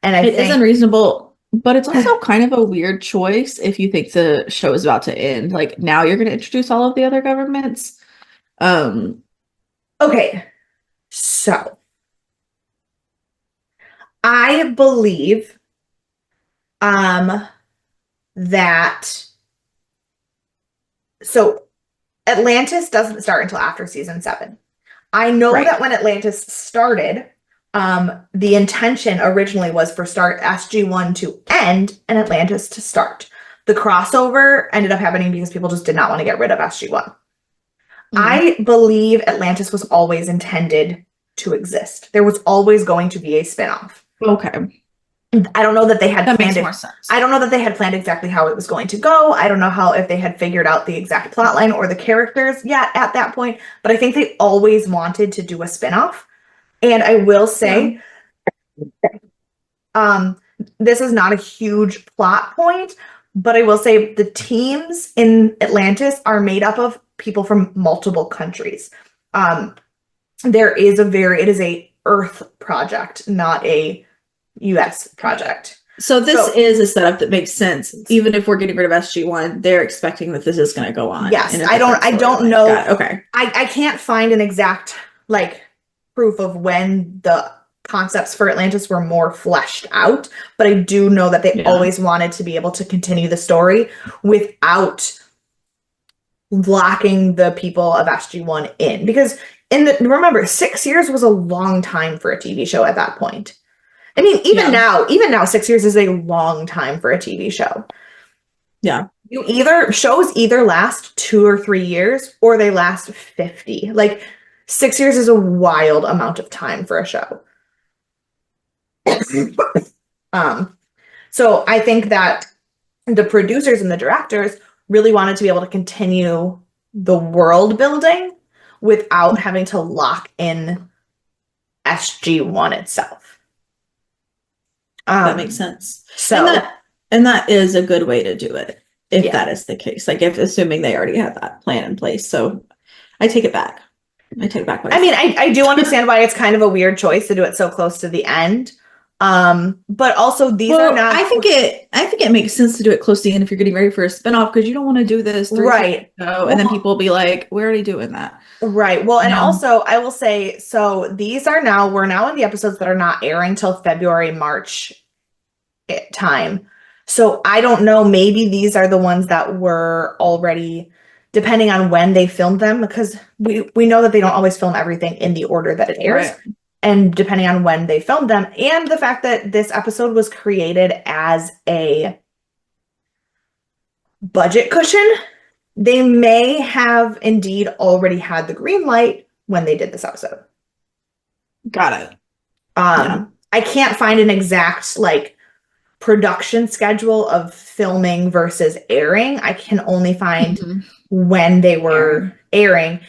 And I It is think, unreasonable, but it's also kind of a weird choice if you think the show is about to end. Like now you're going to introduce all of the other governments. Um, okay, so I believe um that so Atlantis doesn't start until after season 7. I know that right. when Atlantis started, the intention originally was for start SG-1 to end and Atlantis to start. The crossover ended up happening because people just did not want to get rid of SG-1. Mm. I believe Atlantis was always intended to exist. There was always going to be a spinoff. Okay. I don't know that they had That planned makes it. more sense. I don't know that they had planned exactly how it was going to go. I don't know how if they had figured out the exact plot line or the characters yet at that point, but I think they always wanted to do a spinoff. And I will Yeah. say, um, this is not a huge plot point, but I will say the teams in Atlantis are made up of people from multiple countries. Um, it is a Earth project, not a US project. So this So is a setup that makes sense. Even if we're getting rid of SG-1, they're expecting that this is going to go on yes, in a different I don't storyline. know. Got it. Okay. I can't find an exact like proof of when the concepts for Atlantis were more fleshed out, but I do know that they Yeah. always wanted to be able to continue the story without locking the people of SG-1 in. Because remember, 6 years was a long time for a TV show at that point. I mean, Yeah. even now, 6 years is a long time for a TV show. Yeah. Shows either last 2 or 3 years or they last 50. Like 6 years is a wild amount of time for a show. Um, so I think that the producers and the directors really wanted to be able to continue the world building without having to lock in SG-1 itself. That makes sense. And So that is a good way to do it if yeah. that is the case. Like if assuming they already have that plan in place. So I take it back. I take back what I I mean, said. I do understand why it's kind of a weird choice to do it so close to the end. But also these are Well, not I think it makes sense to do it close to the end if you're getting ready for a spinoff because you don't want to do this 3 seasons right. ago and then Well, people will be like, we're already doing that. right. Well, You and know? also I will say, so we're now in the episodes that are not airing till February, March time. So I don't know, maybe these are the ones that were already depending on when they filmed them, because we know that they don't always film everything in the order that it airs. Right. And depending on when they filmed them, and the fact that this episode was created as a budget cushion, they may have indeed already had the green light when they did this episode. Got it. Yeah. I can't find an exact like production schedule of filming versus airing. I can only find Mhm. when they were airing.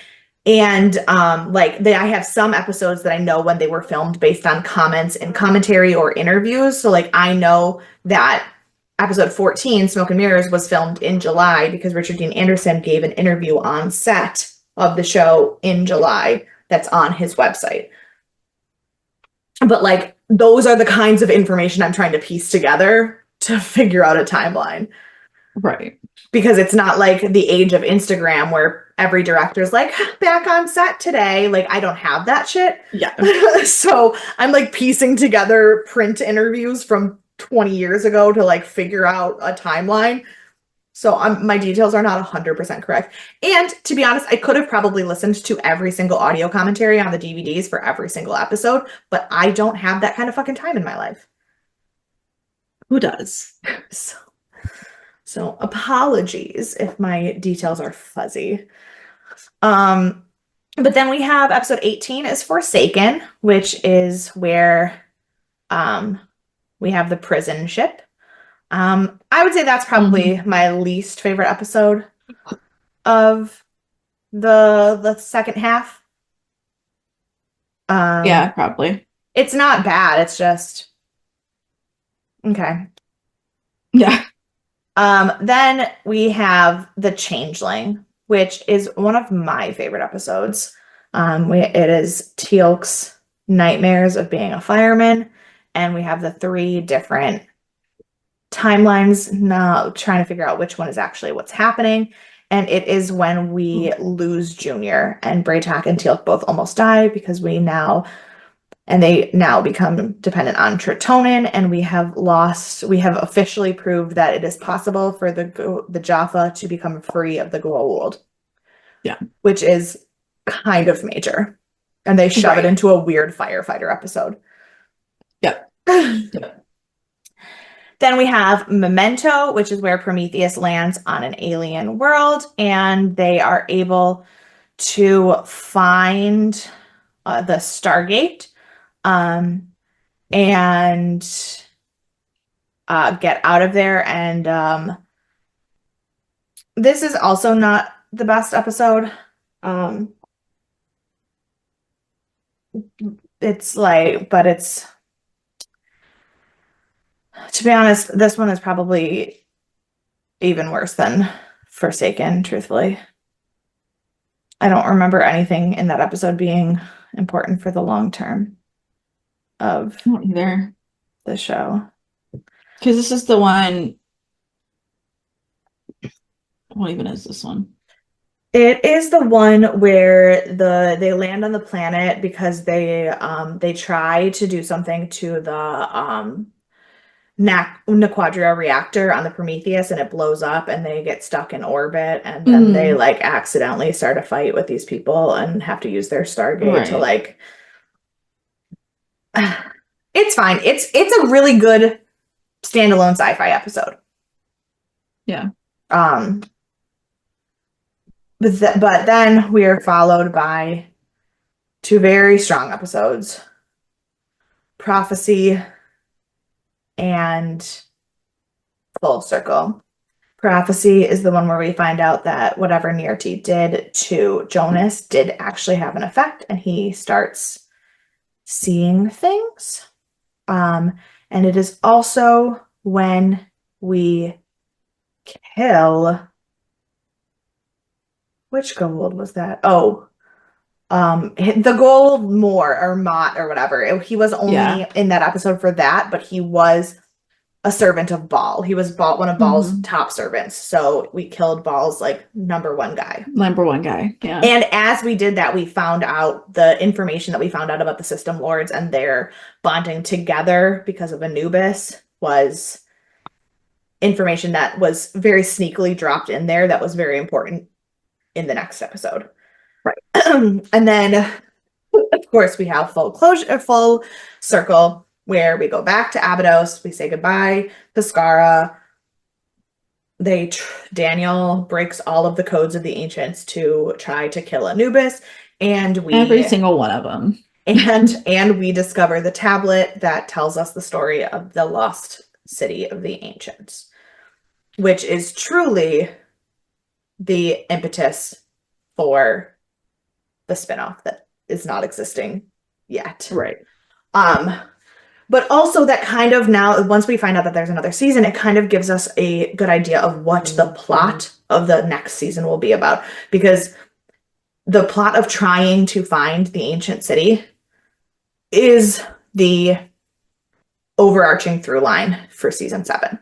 And I have some episodes that I know when they were filmed based on comments and commentary or interviews. So like I know that episode 14, Smoke and Mirrors, was filmed in July because Richard Dean Anderson gave an interview on set of the show in July that's on his website. But like those are the kinds of information I'm trying to piece together to figure out a timeline. Right. Because it's not like the age of Instagram where every director's like back on set today. Like I don't have that shit. Yeah. So I'm like piecing together print interviews from 20 years ago to like figure out a timeline. So my details are not 100% correct. And to be honest, I could have probably listened to every single audio commentary on the DVDs for every single episode, but I don't have that kind of fucking time in my life. Who does? So apologies if my details are fuzzy. But then we have episode 18 is Forsaken, which is where we have the prison ship. I would say that's probably my least favorite episode of the second half. Yeah, probably. It's not bad, it's just okay. Yeah. Then we have the Changeling, which is one of my favorite episodes. It is Teal'c's nightmares of being a fireman, and we have the three different timelines now trying to figure out which one is actually what's happening. And it is when we lose Junior, and Braytak and Teal'c both almost die because they now become dependent on Tritonin, and we have officially proved that it is possible for the Jaffa to become free of the Goa'uld. Yeah. Which is kind of major. And they shove it into a weird firefighter episode. Yep. Yep. Then we have Memento, which is where Prometheus lands on an alien world, and they are able to find the Stargate, and get out of there. And this is also not the best episode. To be honest, this one is probably even worse than Forsaken, truthfully. I don't remember anything in that episode being important for the long term of either the show. Because this is the one. What even is this one? It is the one where they land on the planet because they try to do something to the Naquadria reactor on the Prometheus, and it blows up and they get stuck in orbit, and then they like accidentally start a fight with these people and have to use their Stargate to like it's fine. It's a really good standalone sci-fi episode. Yeah. But then we are followed by two very strong episodes, Prophecy and Full Circle. Prophecy is the one where we find out that whatever Nirti did to Jonas did actually have an effect, and he starts seeing things. And it is also when we kill... Which Goa'uld was that? Oh, the Goa'uld Moore or Mott or whatever. He was only in that episode for that, but he was a servant of Baal. He was one of Baal's top servants. So we killed Baal's like number one guy. Yeah. And as we did that, we found out the information that we found out about the System Lords and their bonding together because of Anubis was information that was very sneakily dropped in there that was very important in the next episode. Right. And then, of course, we have Full Circle, where we go back to Abydos. We say goodbye to Skara. Daniel breaks all of the codes of the ancients to try to kill Anubis, and every single one of them. And we discover the tablet that tells us the story of the lost city of the ancients, which is truly the impetus for the spinoff that is not existing yet. Right. But also that kind of now, once we find out that there's another season, it kind of gives us a good idea of what the plot of the next season will be about. Because the plot of trying to find the ancient city is the overarching through line for season 7.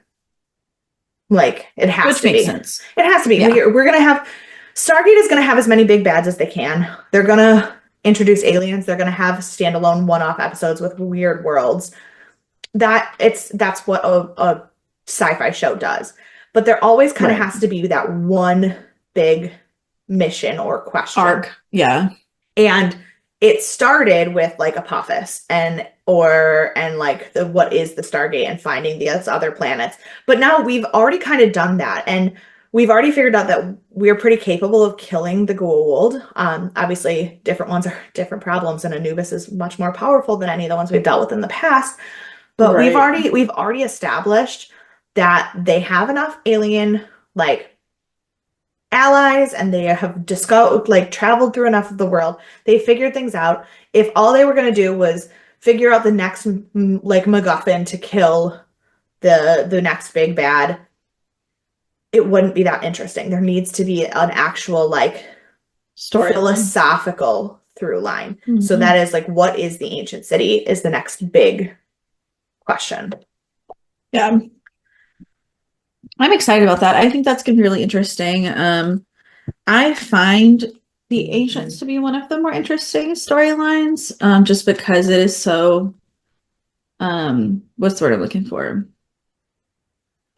Like, it has to be. Which makes sense. It has to be. Yeah. We're going to have... Stargate is going to have as many big bads as they can. They're going to introduce aliens. They're going to have standalone one-off episodes with weird worlds. That's what a sci-fi show does. But there always kind of has to be that one big mission or question. Arc. Yeah. And it started with like Apophis and like what is the Stargate and finding these other planets. But now we've already kind of done that, and we've already figured out that we're pretty capable of killing the Goa'uld. Obviously, different ones are different problems, and Anubis is much more powerful than any of the ones we've dealt with in the past. But we've already established that they have enough alien like allies, and they have traveled through enough of the world. They figured things out. If all they were going to do was figure out the next like MacGuffin to kill the next big bad, it wouldn't be that interesting. There needs to be an actual like Storyline. philosophical through line. So Mhm. that is like, what is the ancient city is the next big question. Yeah. I'm excited about that. I think that's gonna be really interesting. I find the Ancients to be one of the more interesting storylines, just because it is so, what's the word I'm looking for?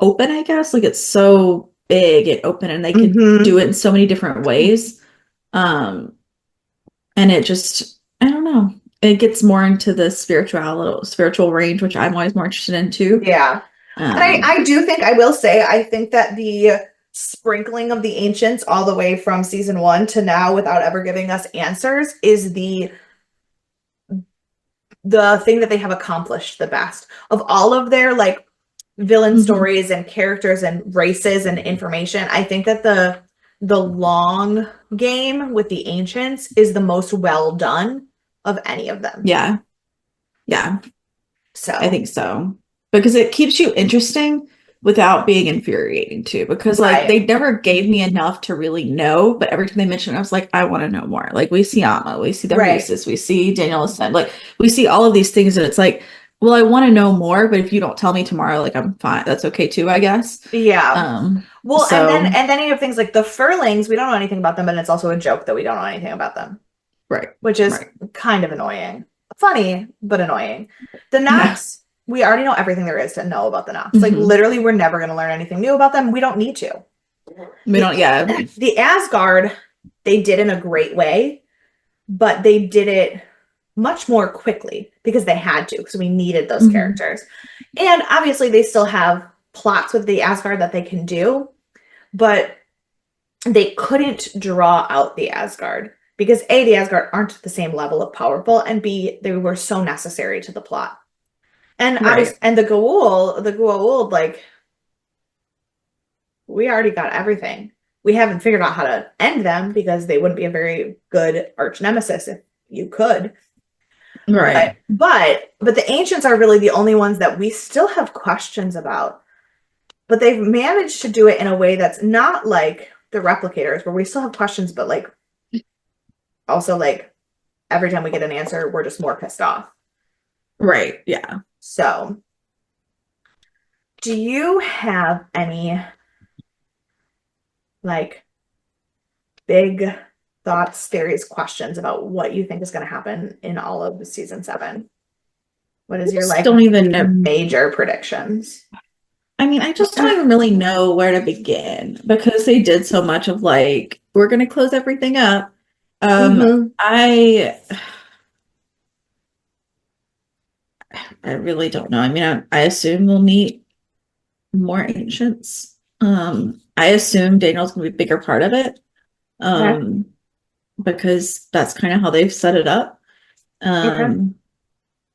Open, I guess. Like it's so big and open, and they could do Mm-hmm. it in so many different ways. Um, and it just, I don't know. It gets more into the spiritual range, which I'm always more interested in too. Yeah. And Um, I do think, I will say, I think that the sprinkling of the ancients all the way from season one to now without ever giving us answers is the thing that they have accomplished the best. Of all of their like villain mhm. stories and characters and races and information, I think that the long game with the ancients is the most well done of any of them. Yeah, yeah. I So, think so. Because it keeps you interesting without being infuriating too. Because like right. they never gave me enough to really know, but every time they mentioned it, I was like, I want to know more. Like we see Amma, we see the Right. Reeses, we see Daniel Ascend, like we see all of these things, and it's like, well, I want to know more, but if you don't tell me tomorrow, like I'm fine. That's okay too, I guess. Yeah. Well, So and then you have things like the furlings, we don't know anything about them, but it's also a joke that we don't know anything about them, right, which is right. kind of annoying. Funny, but annoying. The Yeah. Nox, we already know everything there is to know about the Nox. Like Hmm. literally we're never going to learn anything new about them. We don't need to. We The don't, yeah. the Asgard, they did in a great way, but they did it much more quickly because they had to, because we needed those Hmm. characters. And obviously they still have plots with the Asgard that they can do, but they couldn't draw out the Asgard because A, the Asgard aren't the same level of powerful, and B, they were so necessary to the plot. And Right, obviously, and the Goa'uld, like we already got everything. We haven't figured out how to end them because they wouldn't be a very good arch nemesis if you could. right, But the ancients are really the only ones that we still have questions about. But they've managed to do it in a way that's not like the replicators, where we still have questions, but like also like every time we get an answer, we're just more pissed off. right. Yeah. So, do you have any like big thoughts, theories, questions about what you think is going to happen in all of season seven? What I is your just like don't even know. major predictions? I mean, I just don't even really know where to begin because they did so much of like, we're going to close everything up. Um, Mm-hmm. I I really don't know. I mean, I assume we'll meet more ancients. I assume Daniel's going to be a bigger part of it. Okay. Um, because that's kind of how they've set it up. Okay. Um,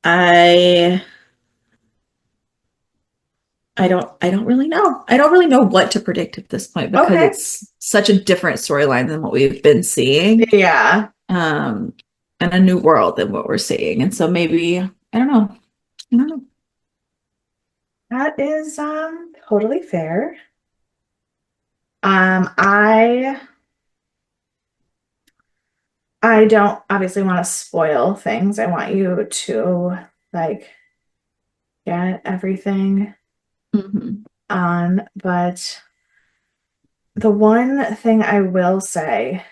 I I don't really know. I don't really know what to predict at this point because Okay. it's such a different storyline than what we've been seeing. Yeah. Um, and a new world than what we're seeing. And so maybe, I don't know. I don't know. That is totally fair. I don't obviously want to spoil things. I want you to like get everything Mhm. on, but the one thing I will say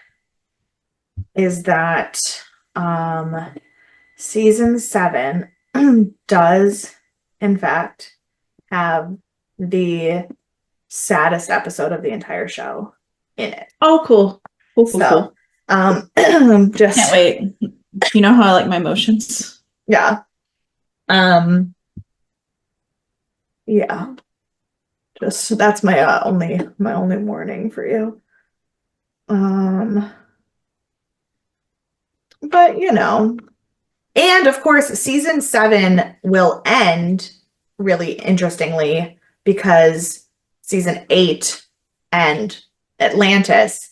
is that um season seven does in fact have the saddest episode of the entire show in it. Oh, cool. Cool, cool, So cool. Can't just wait. You know how I like my emotions. yeah. Um yeah. Just that's my only warning for you. Um, but you know, and of course, season seven will end really interestingly because season eight and Atlantis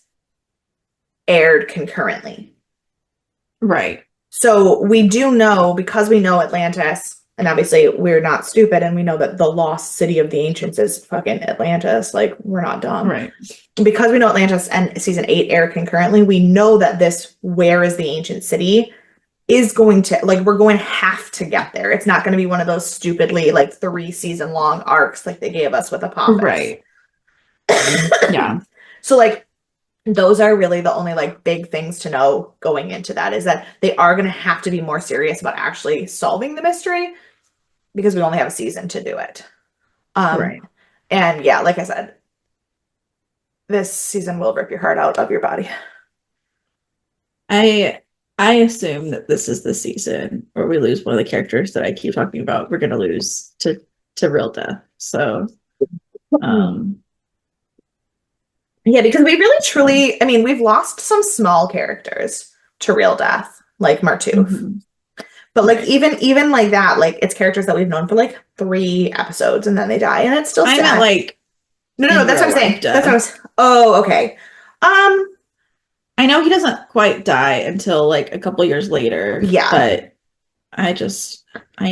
aired concurrently. Right. So we do know because we know Atlantis And obviously, we're not stupid, and we know that the lost city of the ancients is fucking Atlantis. Like, we're not dumb. Right. Because we know Atlantis and season 8 air concurrently, we know that this where is the ancient city is going to, like, we're going to have to get there. It's not going to be one of those stupidly, like, 3 season long arcs like they gave us with Apophis. Right. Yeah. So, like, those are really the only, like, big things to know going into that, is that they are going to have to be more serious about actually solving the mystery because we only have a season to do it. Right. And yeah, like I said, this season will rip your heart out of your body. I I assume that this is the season where we lose one of the characters that I keep talking about. We're gonna lose to real death. So um Yeah, because we really so truly, I mean, we've lost some small characters to real death, like Martooth. mhm. But like Right. even like that, like it's characters that we've known for like 3 episodes and then they die, and it's still I meant sad. like No, in that's what real I'm life saying. That's what I death. was. Oh, okay. Um, I know he doesn't quite die until like a couple years later, yeah. but I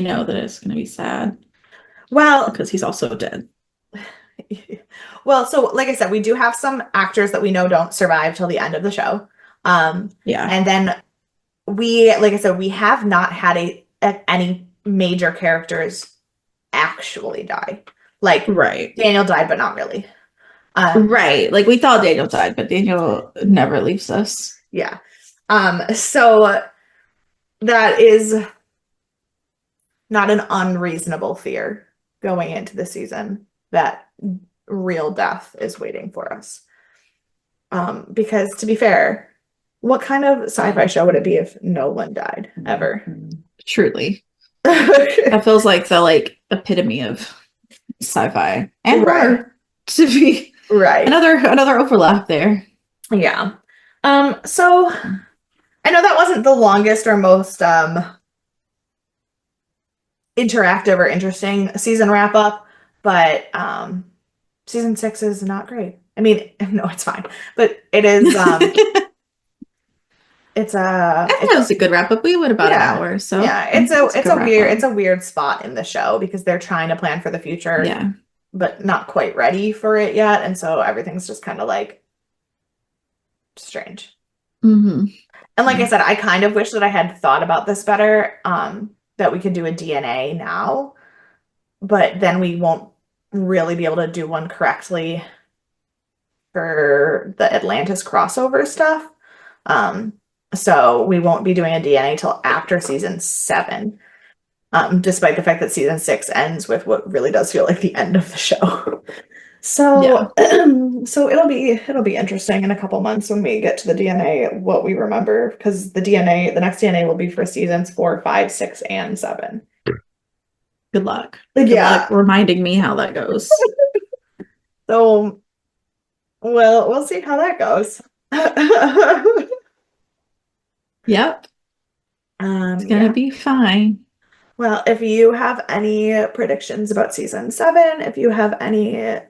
know that it's gonna be sad Well, because he's also dead. well, so like I said, we do have some actors that we know don't survive till the end of the show. Um, Yeah. and then we, like I said, we have not had any major characters actually die. Like Right. Daniel died, but not really. Um, Right. Like we thought Daniel died, but Daniel never leaves us. yeah. So that is not an unreasonable fear going into the season that real death is waiting for us. Because to be fair, what kind of sci-fi show would it be if no one died ever? Truly. That feels like the like epitome of sci-fi and Right. horror to be Right. another overlap there. Yeah. So I know that wasn't the longest or most interactive or interesting season wrap up, but season 6 is not great. I mean, no, it's fine, but it is it's I think that was a good wrap up. We went about an yeah. hour, so Yeah, I think it's a good wrap up. it's a weird spot in the show because they're trying to plan for the future Yeah. but not quite ready for it yet, and so everything's just kind of like strange. Mm-hmm. And like I said, I kind of wish that I had thought about this better, that we could do a DNA now, but then we won't really be able to do one correctly for the Atlantis crossover stuff. Um, so we won't be doing a DNA till after season 7, despite the fact that season 6 ends with what really does feel like the end of the show. Yeah. So, so it'll be interesting in a couple months when we get to the DNA what we remember, because the next DNA will be for seasons 4, 5, 6, and 7. Good luck. Good luck Yeah. reminding me how that goes. So, well, we'll see how that goes. Yep. It's gonna Yeah. be fine. Well, if you have any predictions about season 7, if you have any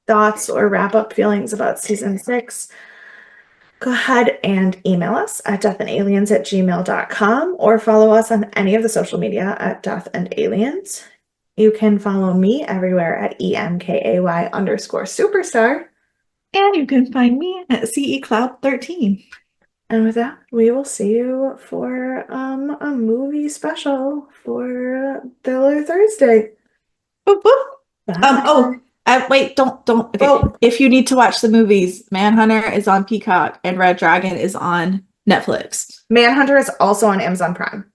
thoughts or wrap up feelings about season 6, go ahead and email us at deathandaliens@gmail.com or follow us on any of the social media at Death and Aliens. You can follow me everywhere at EMKAY_superstar. And you can find me at CE Cloud 13. And with that, we will see you for a movie special for Thriller Thursday. Boop, boop. Bye. Wait, don't. Okay. Oh, If you need to watch the movies, Manhunter is on Peacock and Red Dragon is on Netflix. Manhunter is also on Amazon Prime.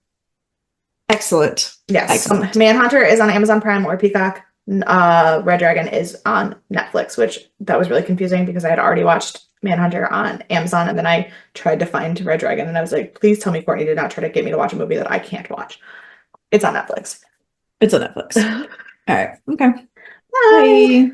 Excellent. Yes, Excellent. Manhunter is on Amazon Prime or Peacock. Red Dragon is on Netflix, which that was really confusing because I had already watched Manhunter on Amazon, and then I tried to find Red Dragon, and I was like, please tell me Courtney did not try to get me to watch a movie that I can't watch. It's on Netflix. It's on Netflix. All right. Okay. Bye. Bye.